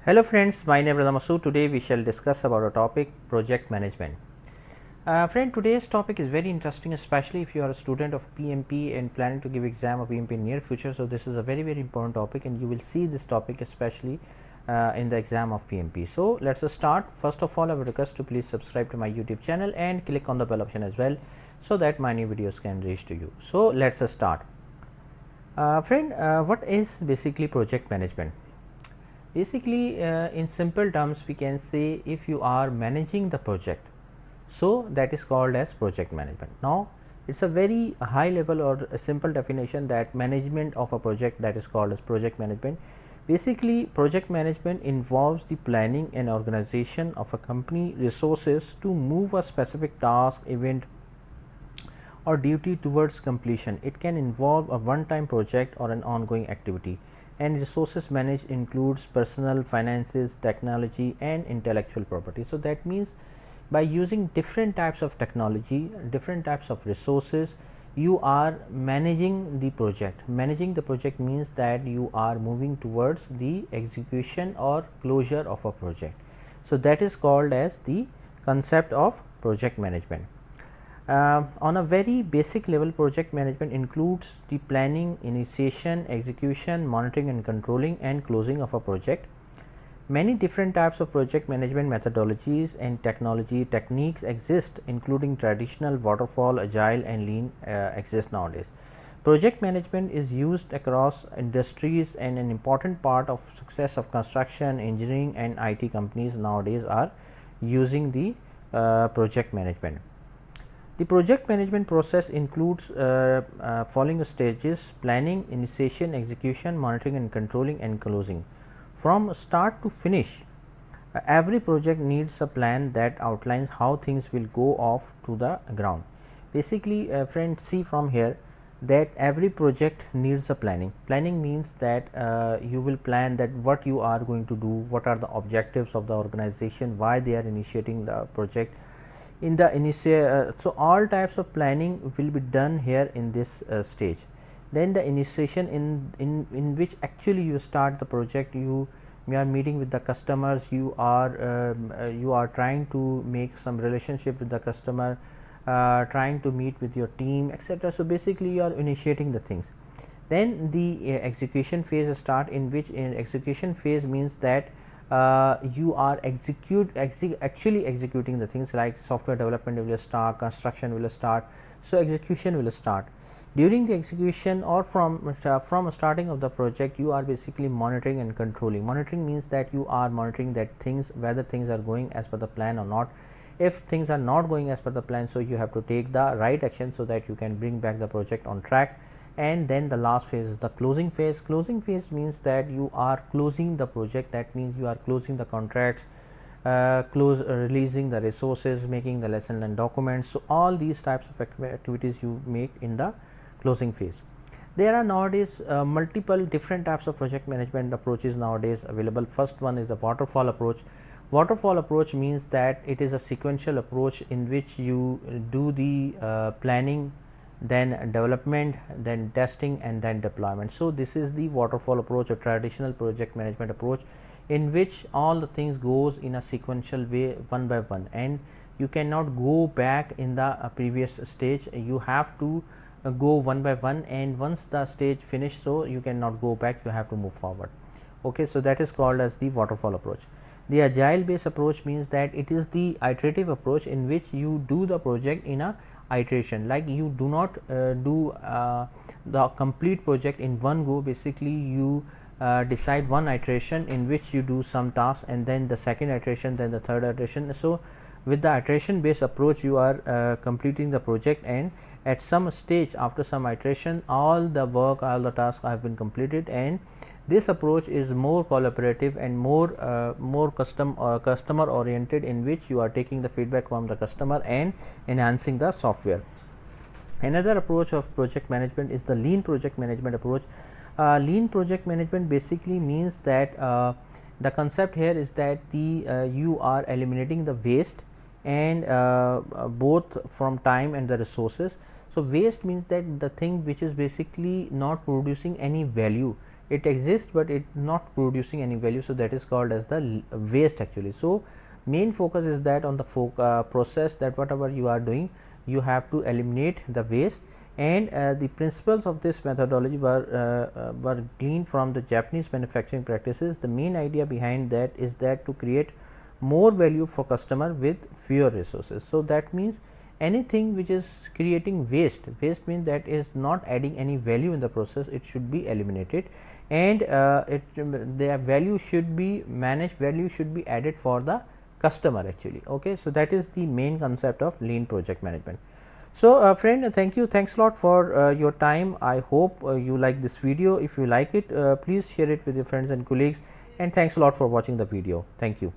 Hello friends, my name is Masood. Today we shall discuss about a topic project management. Friend, today's topic is very interesting, especially if you are a student of PMP and planning to give exam of PMP in near future. So this is a very important topic, and you will see this topic especially in the exam of PMP. So let's start. First of all, I would request to please subscribe to my YouTube channel and click on the bell option as well, so that my new videos can reach to you. So let's start. Friend, what is basically project management? Basically, in simple terms, we can say if you are managing the project, so that is called as project management. Now, it is a very high level or a simple definition that management of a project, that is called as project management. Basically, project management involves the planning and organization of a company resources to move a specific task, event or duty towards completion. It can involve a one-time project or an ongoing activity, and resources managed includes personnel, finances, technology and intellectual property. So that means by using different types of technology, different types of resources, you are managing the project. Managing the project means that you are moving towards the execution or closure of a project. So that is called as the concept of project management. On a very basic level, project management includes the planning, initiation, execution, monitoring and controlling and closing of a project. Many different types of project management methodologies and technology techniques exist, including traditional, waterfall, agile and lean exist nowadays. Project management is used across industries, and an important part of success of construction, engineering and IT companies nowadays are using the project management. The project management process includes following stages: planning, initiation, execution, monitoring and controlling and closing. From start to finish, every project needs a plan that outlines how things will go off to the ground. Basically, friends, see from here that every project needs a planning. Planning means that you will plan that what you are going to do, what are the objectives of the organization, why they are initiating the project. In the initial, so all types of planning will be done here in this stage. Then the initiation, in which actually you start the project, you are meeting with the customers, you are trying to make some relationship with the customer, trying to meet with your team, etc. So basically you are initiating the things. Then the execution phase start, in which execution phase means that you are actually executing the things, like software development will start, construction will start. So execution will start. During the execution or from starting of the project, you are basically monitoring and controlling. Monitoring means that you are monitoring that things, whether things are going as per the plan or not. If things are not going as per the plan, so you have to take the right action so that you can bring back the project on track. And then the last phase is the closing phase. Closing phase means that you are closing the project. That means you are closing the contracts, releasing the resources, making the lesson learned documents. So all these types of activities you make in the closing phase. There are nowadays multiple different types of project management approaches nowadays available. First one is the waterfall approach. Waterfall approach means that it is a sequential approach in which you do the planning, then development, then testing and then deployment. So this is the waterfall approach, or traditional project management approach, in which all the things goes in a sequential way, one by one, and you cannot go back in the previous stage. You have to go one by one, and once the stage finish, so you cannot go back, you have to move forward. Okay, so that is called as the waterfall approach. The agile based approach means that it is the iterative approach in which you do the project in a iteration, like you do not do the complete project in one go. Basically you decide one iteration in which you do some tasks, and then the second iteration, then the third iteration. So with the iteration based approach, you are completing the project, and at some stage after some iteration, all the work, all the tasks have been completed. And this approach is more collaborative and more customer oriented, in which you are taking the feedback from the customer and enhancing the software. Another approach of project management is the lean project management approach. Lean project management basically means that the concept here is that you are eliminating the waste, and both from time and the resources. So waste means that the thing which is basically not producing any value, it exists, but it not producing any value. So, that is called as the waste actually. So, main focus is that on the process, that whatever you are doing, you have to eliminate the waste, and the principles of this methodology were gleaned from the Japanese manufacturing practices. The main idea behind that is that to create more value for customer with fewer resources. So, that means anything which is creating waste means that is not adding any value in the process, it should be eliminated, and their value should be managed, value should be added for the customer actually. Okay. So, that is the main concept of lean project management. So, friend, thanks a lot for your time. I hope you like this video. If you like it, please share it with your friends and colleagues, and thanks a lot for watching the video. Thank you.